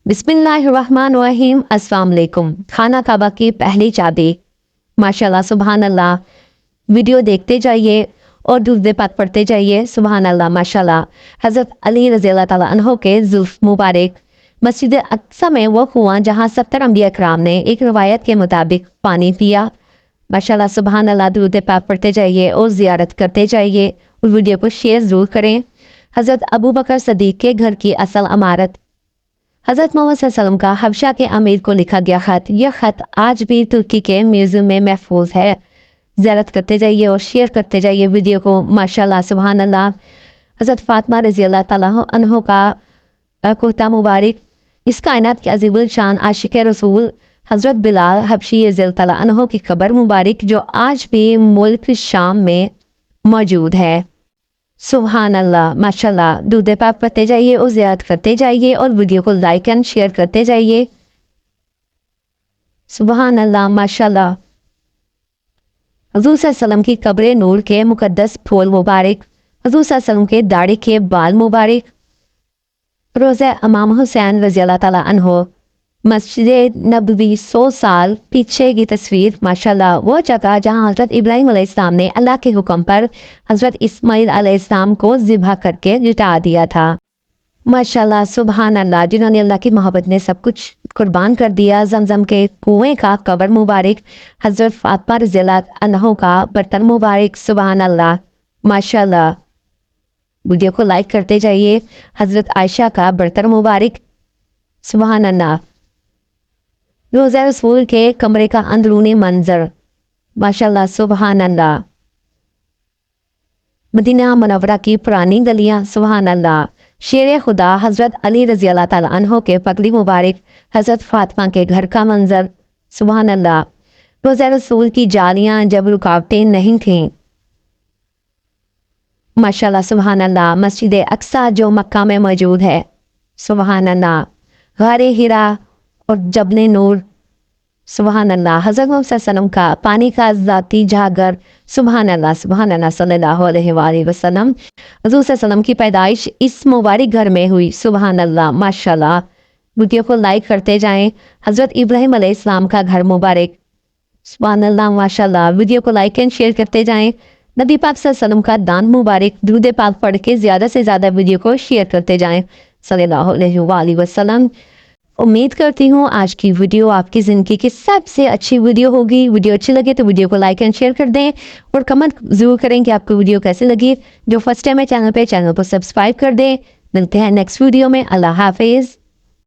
बिस्मिल्लाहिर्रहमानिर्रहीम। अस्सलाम वालेकुम। खाना काबा की पहली चाबी। माशाल्लाह सुभान अल्लाह। वीडियो देखते जाइए और दूसरे पाक पढ़ते जाइए। सुभान अल्लाह माशाल्लाह। हज़रत अली रज़ी अल्लाह तआला अन्हो के जुल्फ़ मुबारक मस्जिद अक्सा में वो कुआं जहाँ 70 अंबिया कराम ने एक रवायत के मुताबिक पानी पिया। माशाल्लाह सुभान अल्लाह। दूसरे पाक पढ़ते जाइए और ज़ियारत करते जाइए और वीडियो को शेयर ज़रूर करें। हज़रत अबू बकर सदीक़ के घर की असल अमारत। हज़रत मोहम्मद सल्लल्लाहु अलैहि वसल्लम का हबशा के अमीर को लिखा गया ख़त। यह ख़त आज भी तुर्की के म्यूज़ियम में महफूज है। ज़ियारत करते जाइए और शेयर करते जाइए वीडियो को। माशाल्लाह सुभान अल्लाह। हज़रत फ़ातिमा रज़ी अल्लाह तआला अन्हो का कुर्ता मुबारक। इस कायनात के अज़ीमुल शान आशिक रसूल हज़रत बिलाल हबशी रज़ी अल्लाह तआला अन्हो की कब्र मुबारक जो आज भी मुल्क शाम में मौजूद है। सुभान अल्लाह माशाल्लाह। दूध पाक पढ़ते जाइए और ज़ियारत करते जाइए और वीडियो को लाइक एंड शेयर करते जाइए। सुभान अल्लाह माशाल्लाह। हज़ूर सल्लल्लाहु अलैहि वसल्लम की कब्र नूर के मुकद्दस फूल मुबारक। हज़ूर सल्लल्लाहु अलैहि वसल्लम के दाढ़ी के बाल मुबारक। रोज़ा इमाम हुसैन रज़ी अल्लाह तआला अन्हो। मस्जिद नबवी 100 साल पीछे की तस्वीर। माशाल्लाह। वो जगह जहाँ हज़रत इब्राहीम अलैहिस्सलाम ने अल्लाह के हुक्म पर हज़रत इस्माइल अलैहिस्सलाम को ज़िबा करके जुटा दिया था। माशाल्लाह सुभान अल्लाह। जिन्होंने अल्लाह की मोहब्बत में सब कुछ कुर्बान कर दिया। जमजम के कुएं का कब्र मुबारक। हज़रत फ़ातिमा रज़ी अल्लाह अन्हा का बर्तन मुबारक। सुभान अल्लाह माशाल्लाह। वीडियो को लाइक करते जाइए। हज़रत आयशा का बर्तन मुबारक। सुभान अल्लाह। रोज़ा रसूल के कमरे का अंदरूनी मंजर। माशाल्लाह सुभान अल्लाह। मदीना मुनव्वरा की पुरानी गलियां। सुभान अल्लाह। शेर खुदा हज़रत अली रज़ी अल्लाह तआला अन्हो के पगड़ी मुबारक। हज़रत फ़ातिमा के घर का मंजर। सुभान अल्लाह। रोज़ा रसूल की जालियां जब रुकावटें नहीं थीं। माशाल्लाह सुभान अल्लाह। मस्जिद अक्सा जो मक्का में मौजूद है। सुभान अल्लाह। गारे हिरा और जबल नूर। सुभान अल्लाह। हज़रत मोहम्मद सल्लल्लाहु अलैहि वसल्लम का पानी का ज़ाती झागर। सुभान अल्लाह सुभान अल्लाह सल्लल्लाहु अलैहि वसल्लम। हज़ूर सल्लल्लाहु अलैहि वसल्लम की पैदाइश इस मुबारक घर में हुई। सुभान अल्लाह माशाल्लाह। वीडियो को लाइक करते जाएं। हज़रत इब्राहीम अलैहिस्सलाम का घर मुबारक। सुभान अल्लाह माशाल्लाह। वीडियो को लाइक एंड शेयर करते जाएं। नबी पाक सल्लल्लाहु अलैहि वसल्लम का दान मुबारक। दुरूद पाक पढ़ के ज़्यादा से ज़्यादा वीडियो को शेयर करते जाएं सल्लल्लाहु अलैहि वसल्लम। उम्मीद करती हूँ आज की वीडियो आपकी ज़िंदगी की सबसे अच्छी वीडियो होगी। वीडियो अच्छी लगे तो वीडियो को लाइक एंड शेयर कर दें और कमेंट ज़रूर करें कि आपको वीडियो कैसे लगी। जो फर्स्ट टाइम है चैनल को सब्सक्राइब कर दें। मिलते हैं नेक्स्ट वीडियो में। अल्लाह हाफिज़।